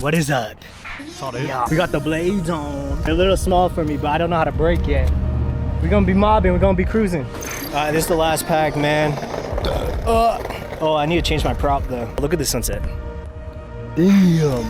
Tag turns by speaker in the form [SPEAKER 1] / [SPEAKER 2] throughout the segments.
[SPEAKER 1] What is up? Yeah, we got the blades on. They're a little small for me, but I don't know how to brake yet. We're gonna be mobbing, we're gonna be cruising. Alright, this is the last pack, man. Oh, I need to change my prop though. Look at the sunset. Damn.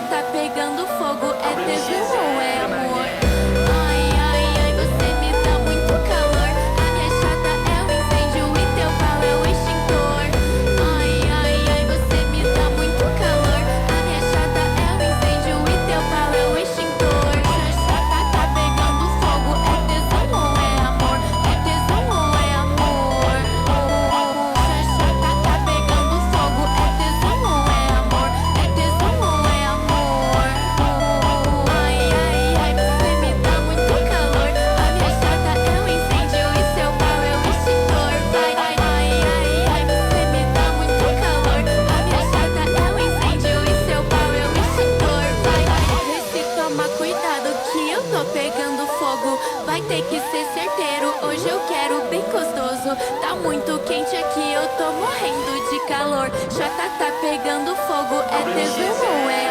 [SPEAKER 2] Tá pegando fogo, é tesão ou é amor? Ai, ai, ai, você me dá muito calor. A minha chata é o incêndio e teu pau é o extintor. Ai, ai, ai, você me dá muito calor. A minha chata é o incêndio e teu pau é o extintor. A chata tá pegando fogo, é tesão ou é amor? É tesão ou é amor? A chata tá pegando fogo, é tesão ou é amor? É tesão ou é amor? Ai, ai, ai, você me dá muito calor. A minha chata é um incêndio e seu pau é o extintor. Ai, ai, ai, ai, você me dá muito calor. A minha chata é um incêndio e seu pau é o extintor. Vai, vê se toma cuidado que eu tô pegando fogo. Vai ter que ser certeiro, hoje eu quero bem gostoso. Tá muito quente aqui, eu tô morrendo de calor. Chata tá pegando fogo, é tesão ou é